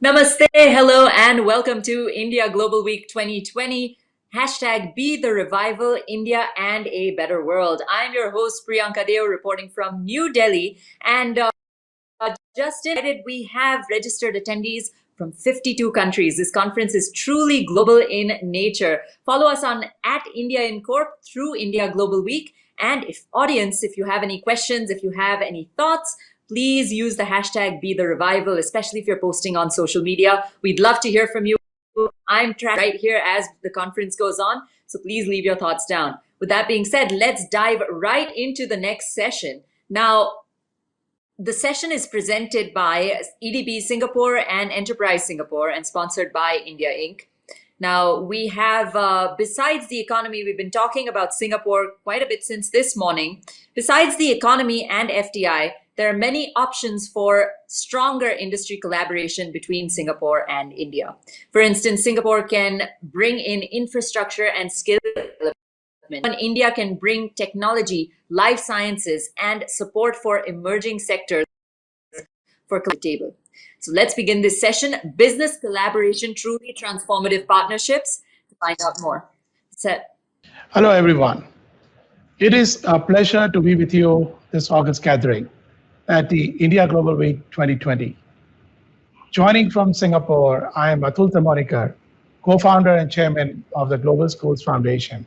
Namaste, hello, and welcome to India Global Week 2020. Hashtag Be the Revival, India and a Better World. I'm your host, Priyanka Deo, reporting from New Delhi. And just in, we have registered attendees from 52 countries. This conference is truly global in nature. Follow us on @IndiaInCorp through India Global Week. And if you have any questions, if you have any thoughts, please use the hashtag #BeTheRevival, especially if you're posting on social media. We'd love to hear from you. I'm right here as the conference goes on, so please leave your thoughts down. With that being said, let's dive right into the next session. Now, the session is presented by EDB Singapore and Enterprise Singapore and sponsored by India Inc. Now, we have, besides the economy, we've been talking about Singapore quite a bit since this morning. Besides the economy and FDI, there are many options for stronger industry collaboration between Singapore and India. For instance, Singapore can bring in infrastructure and skill development. And India can bring technology, life sciences, and support for emerging sectors for the table. So let's begin this session, Business Collaboration, Truly Transformative Partnerships, to find out more. Set. Hello, everyone. It is a pleasure to be with you this August gathering at the India Global Week 2020. Joining from Singapore, I am Atul Tamonikar, co-founder and chairman of the Global Schools Foundation.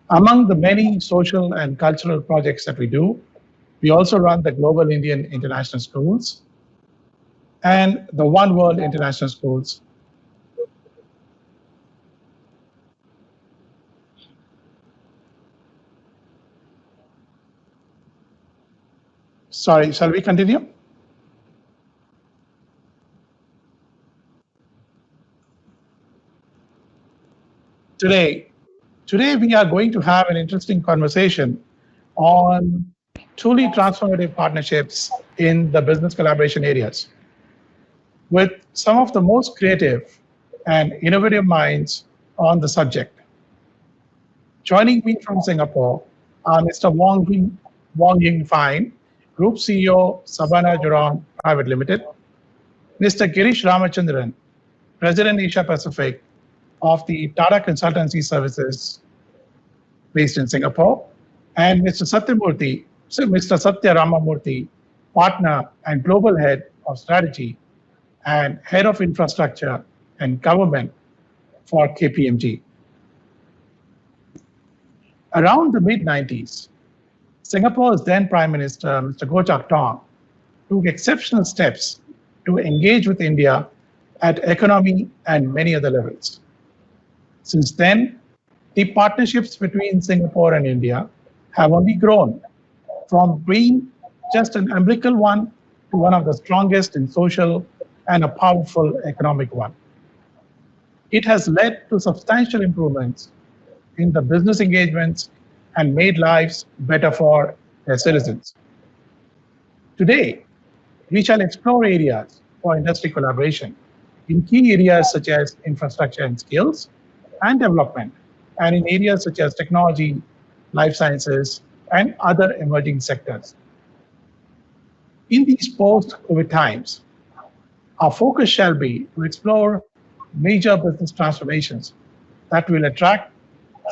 Among the many social and cultural projects that we do, we also run the Global Indian International Schools and the One World International Schools. Sorry, shall we continue? Today we are going to have an interesting conversation on truly transformative partnerships in the business collaboration areas with some of the most creative and innovative minds on the subject. Joining me from Singapore are Mr. Wong Ying Fine, Group CEO, Sabana Jurong Private Limited, Mr. Girish Ramachandran, President Asia Pacific of the Tata Consultancy Services based in Singapore, and Mr. Satya Ramamurthy, Partner and Global Head of Strategy and Head of Infrastructure and Government for KPMG. Around the mid-90s, Singapore's then Prime Minister, Mr. Goh Chok Tong, took exceptional steps to engage with India at economy and many other levels. Since then, the partnerships between Singapore and India have only grown from being just an umbilical one to one of the strongest in social and a powerful economic one. It has led to substantial improvements in the business engagements and made lives better for their citizens. Today, we shall explore areas for industry collaboration in key areas such as infrastructure and skills and development, and in areas such as technology, life sciences, and other emerging sectors. In these post-COVID times, our focus shall be to explore major business transformations that will attract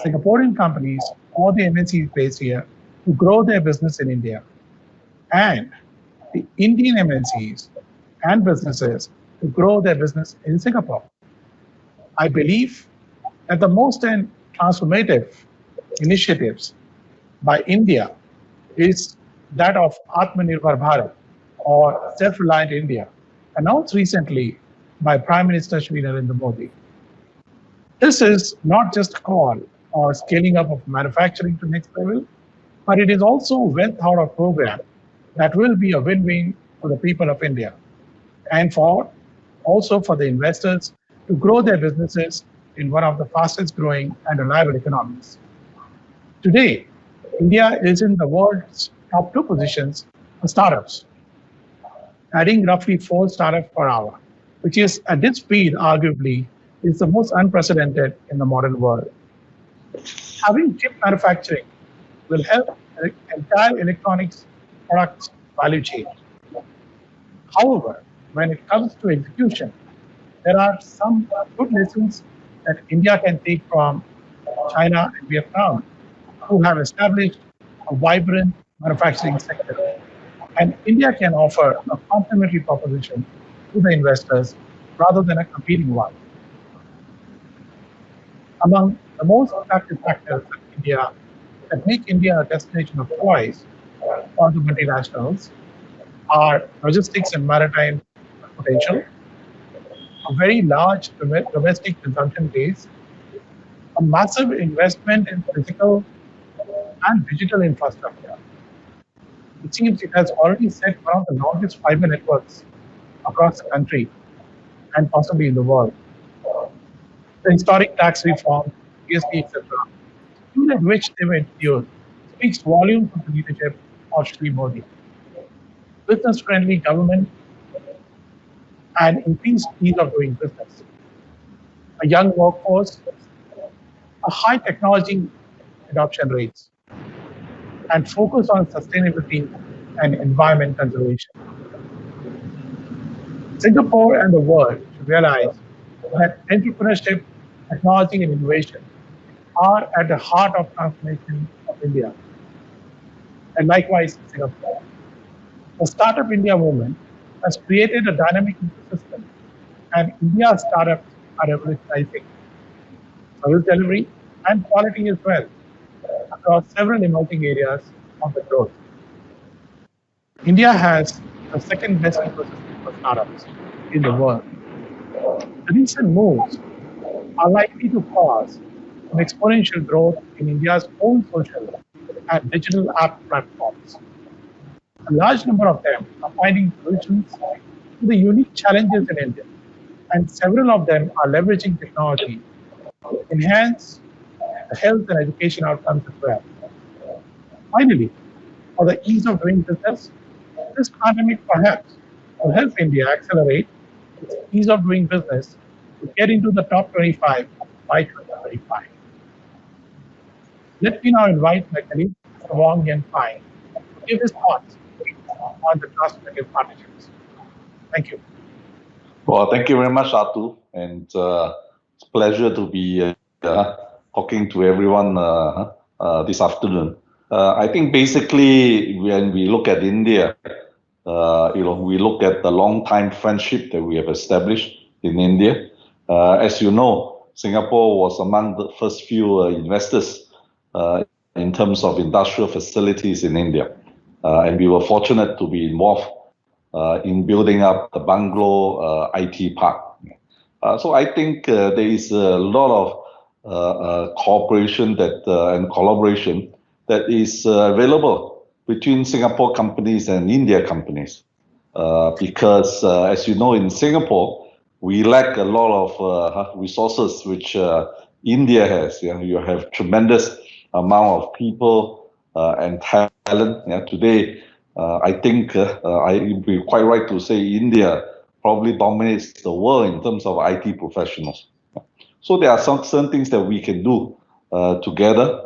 Singaporean companies or the MNCs based here to grow their business in India, and the Indian MNCs and businesses to grow their business in Singapore. I believe that the most transformative initiatives by India is that of Atmanirbhar Bharat, or Self-Reliant India, announced recently by Prime Minister Shri Narendra Modi. This is not just a call or scaling up of manufacturing to next level, but it is also a well thought out program that will be a win-win for the people of India and also for the investors to grow their businesses in one of the fastest growing and reliable economies. Today, India is in the world's top 2 positions for startups, adding roughly 4 startups per hour, which is at this speed arguably is the most unprecedented in the modern world. Having chip manufacturing will help the entire electronics products value chain. However, when it comes to execution, there are some good lessons that India can take from China and Vietnam, who have established a vibrant manufacturing sector. And India can offer a complementary proposition to the investors rather than a competing one. Among the most attractive factors that make India a destination of choice for the multinationals are logistics and maritime potential, a very large domestic consumption base, a massive investment in physical and digital infrastructure. It seems it has already set one of the longest fiber networks across the country and possibly in the world. The historic tax reform, GST, etc., speed at which they were introduced speaks volumes of the leadership of Shri Modi. Business-friendly government and increased ease of doing business. A young workforce, a high technology adoption rates, and focus on sustainability and environment conservation. Singapore and the world should realize that entrepreneurship, technology, and innovation are at the heart of transformation of India. And likewise, Singapore. The Startup India movement has created a dynamic ecosystem, and India's startups are revolutionizing service delivery and quality as well across several emerging areas of the growth. India has the second best ecosystem for startups in the world. The recent moves are likely to cause an exponential growth in India's own social and digital app platforms. A large number of them are finding solutions to the unique challenges in India, and several of them are leveraging technology to enhance the health and education outcomes as well. Finally, for the ease of doing business, this pandemic perhaps will help India accelerate its ease of doing business to get into the top 25 by 2025. Let me now invite my colleague, Mr. Wong Yen Fai, to give his thoughts on the transformative partnerships. Thank you. Well, thank you very much, Atu, and it's a pleasure to be talking to everyone this afternoon. I think basically when we look at India, we look at the long-time friendship that we have established in India. As you know, Singapore was among the first few investors in terms of industrial facilities in India, and we were fortunate to be involved in building up the Bungalow IT park. So I think there is a lot of cooperation and collaboration that is available between Singapore companies and India companies. Because as you know, in Singapore, we lack a lot of resources which India has. You have tremendous amount of people and talent. Today, I think I'd be quite right to say India probably dominates the world in terms of IT professionals. So there are certain things that we can do together,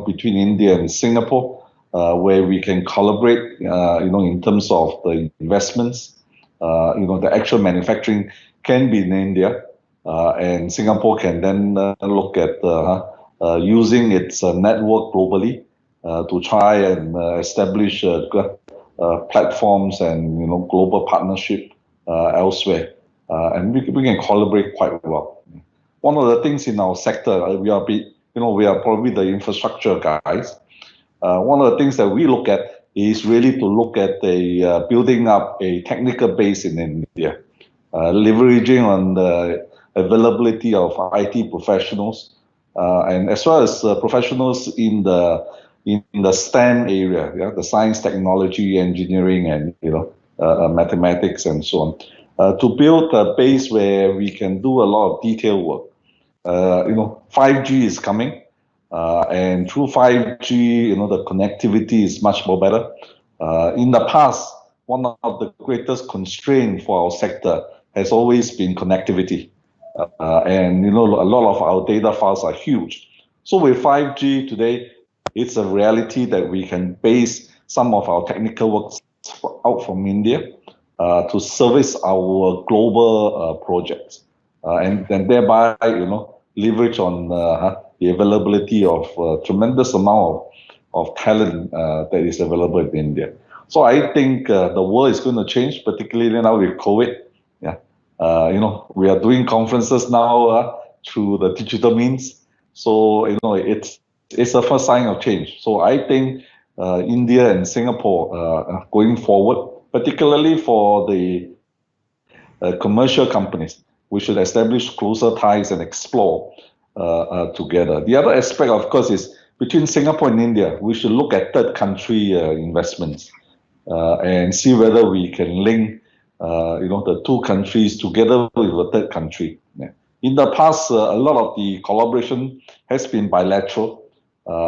between India and Singapore, where we can collaborate, in terms of the investments. The actual manufacturing can be in India, and Singapore can then look at using its network globally to try and establish platforms and global partnership elsewhere, and we can collaborate quite well. One of the things in our sector, we are probably the infrastructure guys. One of the things that we look at is really to look at building up a technical base in India, leveraging on the availability of IT professionals, and as well as professionals in the STEM area, the science, technology, engineering, and mathematics, and so on, to build a base where we can do a lot of detailed work. 5G is coming, and through 5G, the connectivity is much more better. In the past, one of the greatest constraints for our sector has always been connectivity, and a lot of our data files are huge. So with 5G today, it's a reality that we can base some of our technical work out from India, to service our global projects, and thereby, leverage on the availability of tremendous amount of talent that is available in India. So I think the world is going to change, particularly now with COVID. Yeah, we are doing conferences now through the digital means. So it's a first sign of change. So I think India and Singapore going forward, particularly for the commercial companies, we should establish closer ties and explore together. The other aspect, of course, is between Singapore and India, we should look at third country investments and see whether we can link the two countries together with a third country. Yeah. In the past, a lot of the collaboration has been bilateral.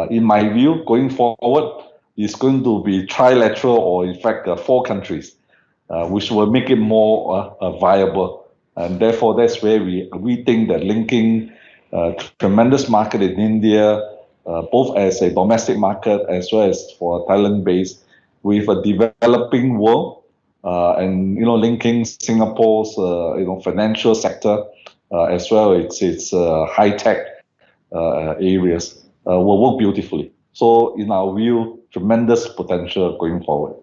In my view, going forward, it's going to be trilateral, or in fact, 4 countries, which will make it more viable. And therefore, that's where we think that linking tremendous market in India, both as a domestic market as well as for Thailand base, with a developing world, and linking Singapore's financial sector as well as its high tech areas will work beautifully. So, in our view, tremendous potential going forward.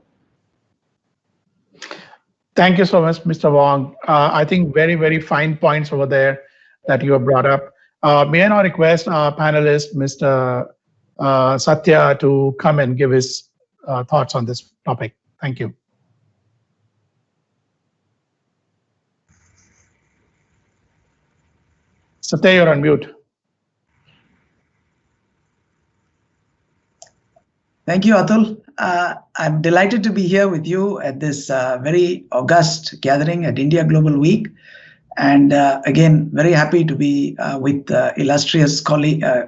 Thank you so much, Mr. Wong. I think very, very fine points over there that you have brought up. May I now request our panelist, Mr. Satya, to come and give his thoughts on this topic. Thank you. Satya, you're on mute. Thank you, Atul. I'm delighted to be here with you at this very august gathering at India Global Week. And again, very happy to be with illustrious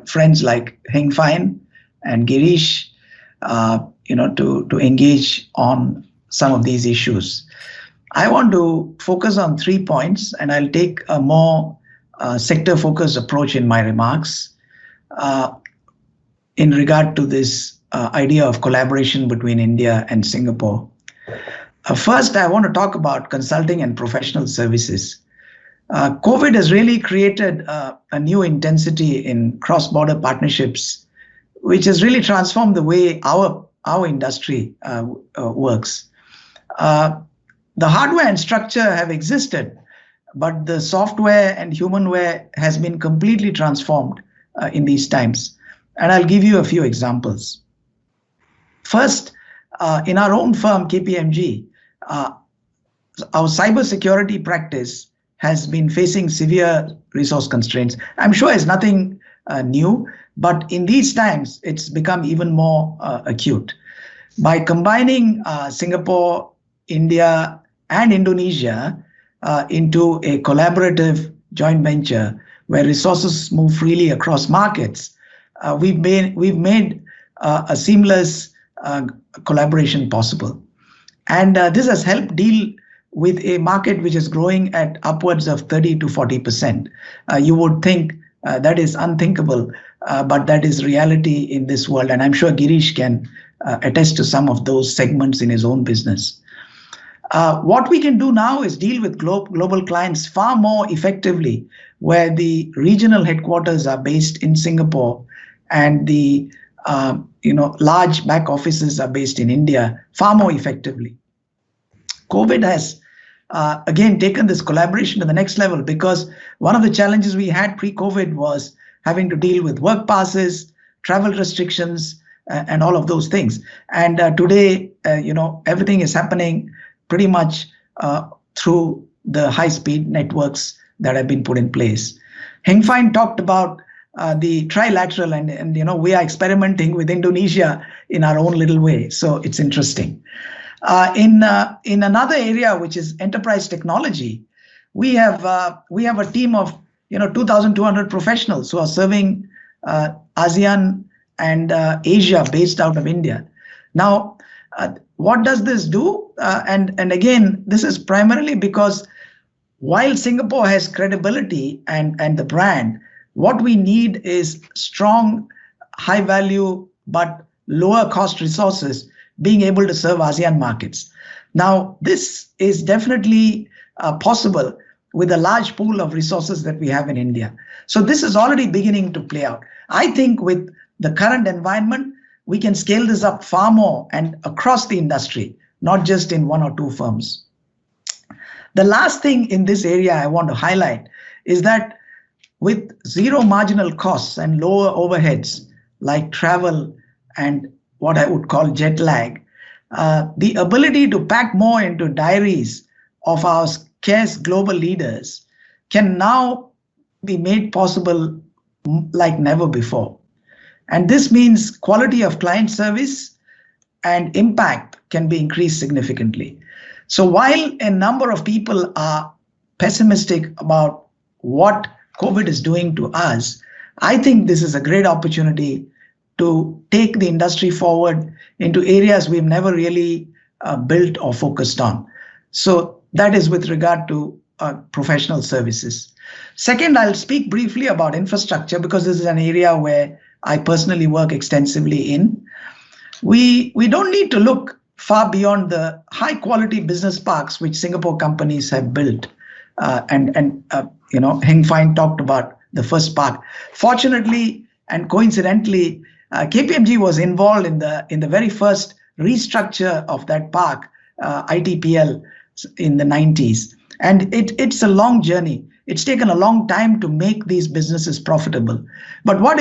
friends like Heng Fine and Girish, to engage on some of these issues. I want to focus on 3 points, and I'll take a more sector-focused approach in my remarks in regard to this idea of collaboration between India and Singapore. First, I want to talk about consulting and professional services. COVID has really created a new intensity in cross-border partnerships, which has really transformed the way our industry works. The hardware and structure have existed, but the software and humanware has been completely transformed in these times. And I'll give you a few examples. First, in our own firm, KPMG, our cybersecurity practice has been facing severe resource constraints. I'm sure it's nothing new, but in these times, it's become even more acute. By combining Singapore, India, and Indonesia into a collaborative joint venture where resources move freely across markets, we've made a seamless collaboration possible. And this has helped deal with a market which is growing at upwards of 30 to 40%. You would think that is unthinkable, but that is reality in this world. And I'm sure Girish can attest to some of those segments in his own business. What we can do now is deal with global clients far more effectively, where the regional headquarters are based in Singapore and the large back offices are based in India far more effectively. COVID has again taken this collaboration to the next level, because one of the challenges we had pre-COVID was having to deal with work passes, travel restrictions, and all of those things. And today, everything is happening pretty much through the high-speed networks that have been put in place. Heng Fine talked about the trilateral, and we are experimenting with Indonesia in our own little way. So it's interesting. In another area, which is enterprise technology, we have a team of 2,200 professionals who are serving ASEAN and Asia, based out of India. Now, what does this do? And again, this is primarily because while Singapore has credibility and the brand, what we need is strong, high value, but lower cost resources being able to serve ASEAN markets. Now, this is definitely possible with a large pool of resources that we have in India. So this is already beginning to play out. I think with the current environment, we can scale this up far more and across the industry, not just in one or two firms. The last thing in this area I want to highlight is that with zero marginal costs and lower overheads like travel and what I would call jet lag, the ability to pack more into diaries of our scarce global leaders can now be made possible like never before. And this means quality of client service and impact can be increased significantly. So while a number of people are pessimistic about what COVID is doing to us, I think this is a great opportunity to take the industry forward into areas we've never really built or focused on. So that is with regard to professional services. Second, I'll speak briefly about infrastructure because this is an area where I personally work extensively in. We don't need to look far beyond the high quality business parks which Singapore companies have built. Heng Fine talked about the first park. Fortunately and coincidentally, KPMG was involved in the very first restructure of that park, ITPL, in the 90s. And it's a long journey. It's taken a long time to make these businesses profitable. But what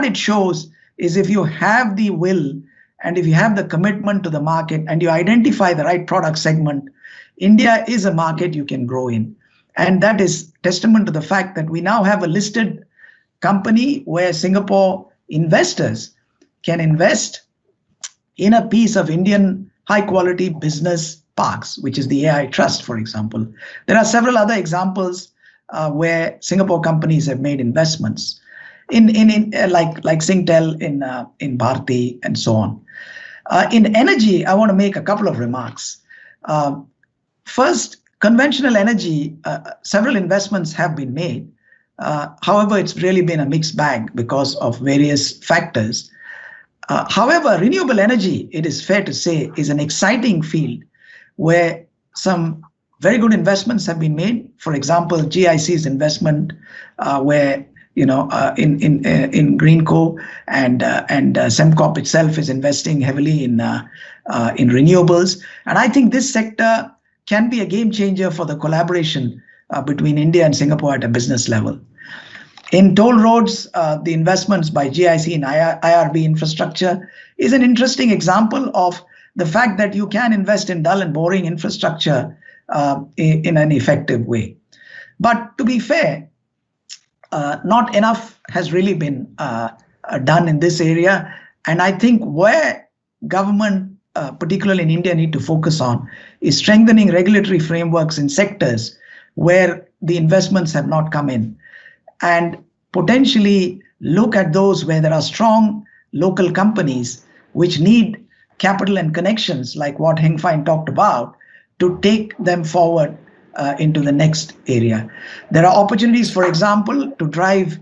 it shows is if you have the will and if you have the commitment to the market and you identify the right product segment, India is a market you can grow in. And that is testament to the fact that we now have a listed company where Singapore investors can invest in a piece of Indian high quality business parks, which is the AI Trust, for example. There are several other examples where Singapore companies have made investments in like Singtel in Bharti and so on. In energy, I want to make a couple of remarks. First, conventional energy, several investments have been made. However, it's really been a mixed bag because of various factors. However, renewable energy, it is fair to say, is an exciting field where some very good investments have been made. For example, GIC's investment, where in Greenco and Sembcorp itself is investing heavily in renewables, and I think this sector can be a game changer for the collaboration between India and Singapore at a business level. In toll roads, the investments by GIC in IRB infrastructure is an interesting example of the fact that you can invest in dull and boring infrastructure in an effective way. But to be fair, not enough has really been done in this area. And I think where government, particularly in India, need to focus on is strengthening regulatory frameworks in sectors where the investments have not come in, and potentially look at those where there are strong local companies which need capital and connections, like what Heng Fine talked about, to take them forward into the next area. There are opportunities, for example, to drive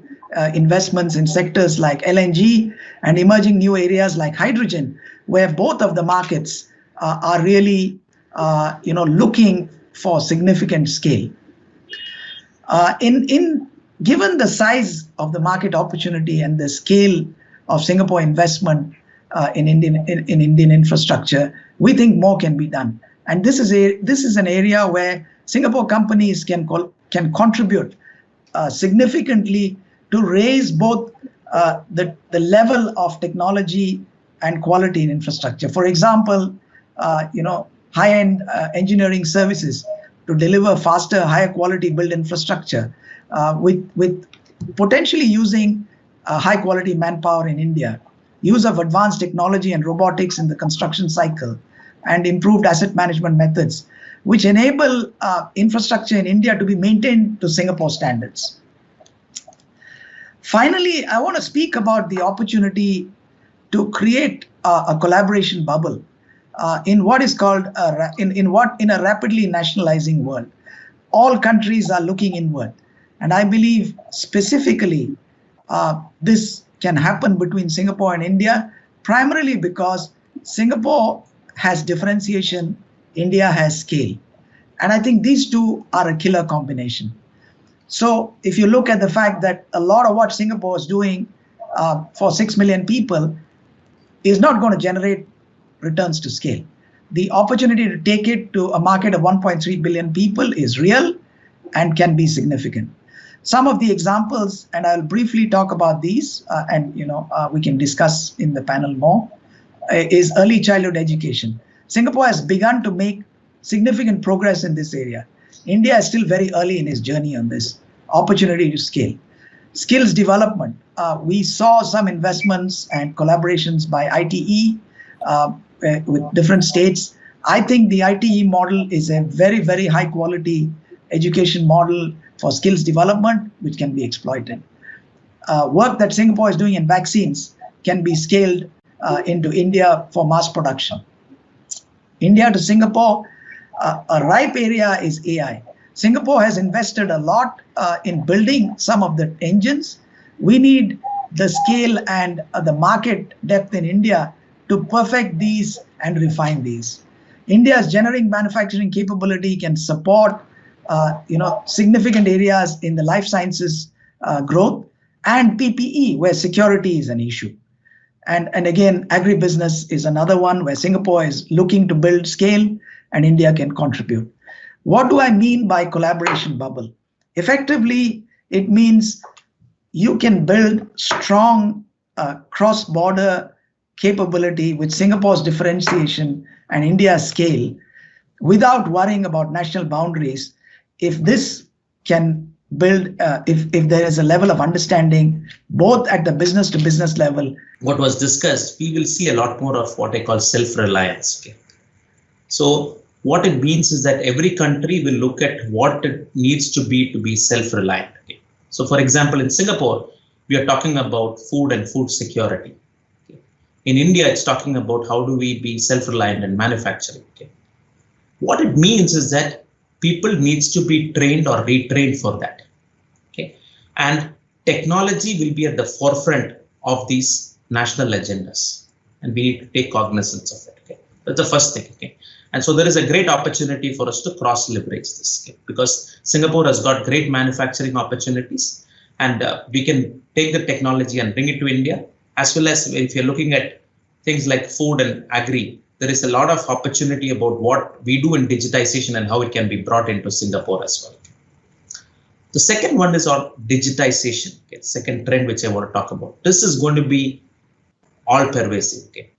investments in sectors like LNG and emerging new areas like hydrogen, where both of the markets are really looking for significant scale. Given the size of the market opportunity and the scale of Singapore investment in Indian infrastructure, we think more can be done. And this is an area where Singapore companies can contribute significantly to raise both the level of technology and quality in infrastructure. For example, high-end engineering services to deliver faster, higher quality built infrastructure with potentially using high quality manpower in India, use of advanced technology and robotics in the construction cycle, and improved asset management methods, which enable infrastructure in India to be maintained to Singapore standards. Finally, I want to speak about the opportunity to create a collaboration bubble in what is called in a rapidly nationalizing world. All countries are looking inward, and I believe specifically this can happen between Singapore and India, primarily because Singapore has differentiation, India has scale. And I think these two are a killer combination. So if you look at the fact that a lot of what Singapore is doing for 6 million people is not going to generate returns to scale. The opportunity to take it to a market of 1.3 billion people is real and can be significant. Some of the examples, and I'll briefly talk about these, and we can discuss in the panel more, is early childhood education. Singapore has begun to make significant progress in this area. India is still very early in its journey on this opportunity to scale. Skills development. We saw some investments and collaborations by ITE with different states. I think the ITE model is a very, very high quality education model for skills development, which can be exploited. Work that Singapore is doing in vaccines can be scaled into India for mass production. India to Singapore, a ripe area is AI. Singapore has invested a lot in building some of the engines. We need the scale and the market depth in India to perfect these and refine these. India's generic manufacturing capability can support significant areas in the life sciences growth and PPE, where security is an issue. And again, agribusiness is another one where Singapore is looking to build scale and India can contribute. What do I mean by collaboration bubble? Effectively, it means you can build strong cross-border capability with Singapore's differentiation and India's scale without worrying about national boundaries. If this can build, if there is a level of understanding, both at the business to business level. What was discussed, we will see a lot more of what I call self-reliance. Okay? So what it means is that every country will look at what it needs to be self-reliant. Okay? So for example, in Singapore, we are talking about food and food security. Okay? In India, it's talking about how do we be self-reliant in manufacturing. Okay? What it means is that people needs to be trained or retrained for that. Okay? And technology will be at the forefront of these national agendas. And we need to take cognizance of it. Okay? That's the first thing. Okay? And so there is a great opportunity for us to cross-leverage this, okay? Because Singapore has got great manufacturing opportunities, and we can take the technology and bring it to India, as well as if you're looking at things like food and agri, there is a lot of opportunity about what we do in digitization and how it can be brought into Singapore as well. The second one is on digitization, okay? Second trend which I want to talk about. This is going to be all pervasive. Okay?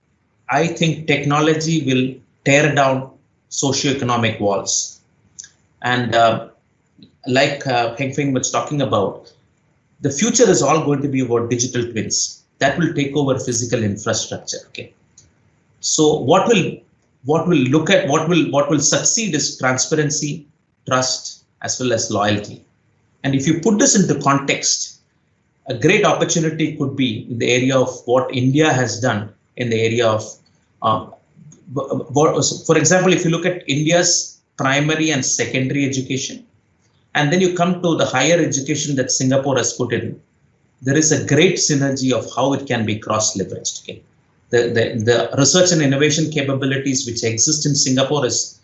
I think technology will tear down socioeconomic walls. And like Heng Feng was talking about, the future is all going to be about digital twins that will take over physical infrastructure. Okay. So what will succeed is transparency, trust, as well as loyalty. And if you put this into context, a great opportunity could be in the area of what India has done in the area of for example, if you look at India's primary and secondary education, and then you come to the higher education that Singapore has put in, there is a great synergy of how it can be cross-leveraged. Okay? The research and innovation capabilities which exist in Singapore is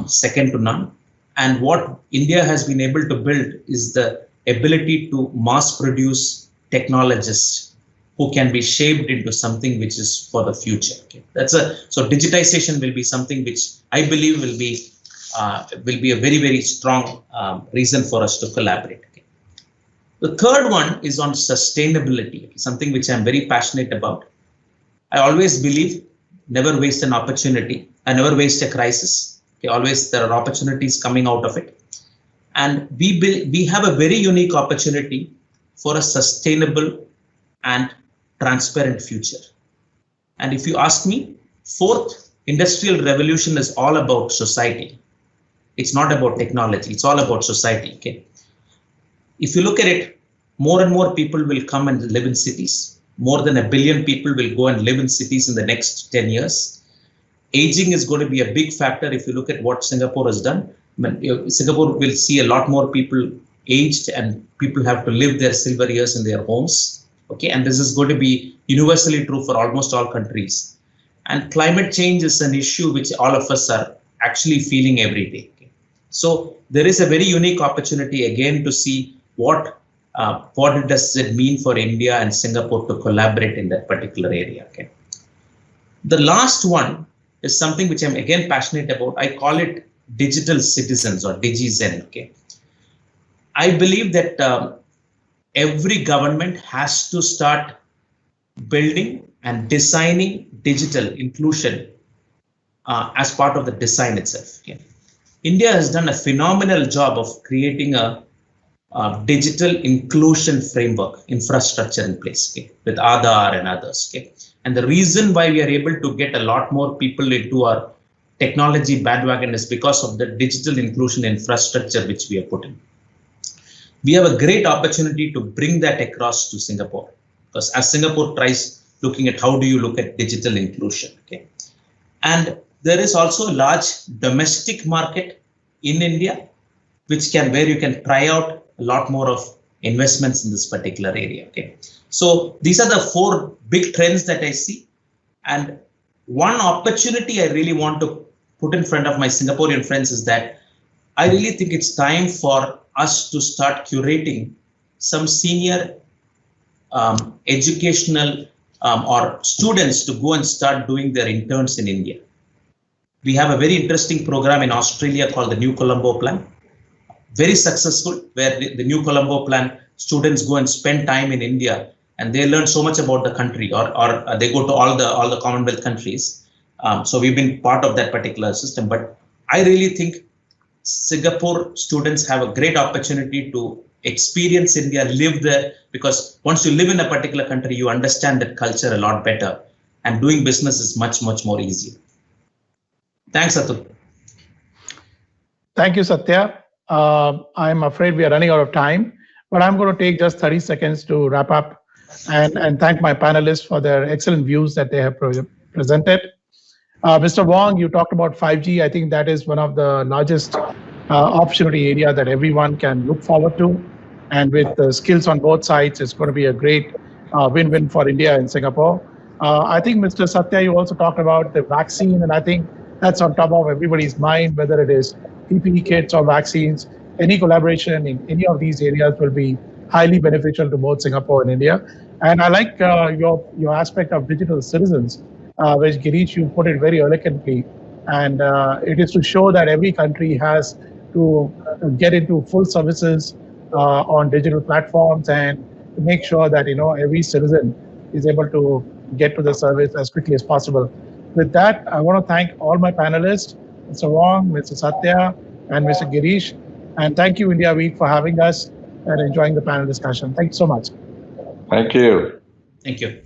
second to none. And what India has been able to build is the ability to mass produce technologists who can be shaped into something which is for the future. Okay? So digitization will be something which I believe will be a very, very strong reason for us to collaborate. Okay? The third one is on sustainability, okay? Something which I'm very passionate about. I always believe never waste an opportunity. I never waste a crisis. Okay? Always there are opportunities coming out of it. And we have a very unique opportunity for a sustainable and transparent future. And if you ask me, fourth industrial revolution is all about society. It's not about technology. It's all about society. Okay. If you look at it, more and more people will come and live in cities. More than 1 billion people will go and live in cities in the next 10 years. Aging is going to be a big factor. If you look at what Singapore has done, Singapore will see a lot more people aged, and people have to live their silver years in their homes. Okay, and this is going to be universally true for almost all countries. And climate change is an issue which all of us are actually feeling every day. Okay? So there is a very unique opportunity again to see what does it mean for India and Singapore to collaborate in that particular area. Okay? The last one is something which I'm again passionate about. I call it digital citizens or DigiZen. Okay? I believe that every government has to start building and designing digital inclusion as part of the design itself. Okay? India has done a phenomenal job of creating a digital inclusion framework infrastructure in place, okay, with Aadhaar and others. Okay? And the reason why we are able to get a lot more people into our technology bandwagon is because of the digital inclusion infrastructure which we have put in. We have a great opportunity to bring that across to Singapore, because as Singapore tries looking at how do you look at digital inclusion. Okay? And there is also a large domestic market in India, where you can try out a lot more of investments in this particular area. Okay? So these are the 4 big trends that I see. And one opportunity I really want to put in front of my Singaporean friends is that I really think it's time for us to start curating some senior educational or students to go and start doing their interns in India. We have a very interesting program in Australia called the New Colombo Plan. Very successful, where the New Colombo Plan students go and spend time in India and they learn so much about the country, or they go to all the Commonwealth countries. So we've been part of that particular system. But I really think Singapore students have a great opportunity to experience India, live there, because once you live in a particular country, you understand that culture a lot better, and doing business is much, much more easier. Thanks, Atul. Thank you, Satya. I'm afraid we are running out of time, but I'm going to take just 30 seconds to wrap up and thank my panelists for their excellent views that they have presented. Mr. Wong, you talked about 5G. I think that is one of the largest opportunity area that everyone can look forward to. And with the skills on both sides, it's going to be a great win-win for India and Singapore. I think, Mr. Satya, you also talked about the vaccine, and I think that's on top of everybody's mind, whether it is PPE kits or vaccines. Any collaboration in any of these areas will be highly beneficial to both Singapore and India. And I like your aspect of digital citizens, which Girish, you put it very eloquently. And it is to show that every country has to get into full services on digital platforms and to make sure that every citizen is able to get to the service as quickly as possible. With that, I want to thank all my panelists, Mr. Wong, Mr. Satya, and Mr. Girish. And thank you, India Week, for having us and enjoying the panel discussion. Thank you so much. Thank you. Thank you.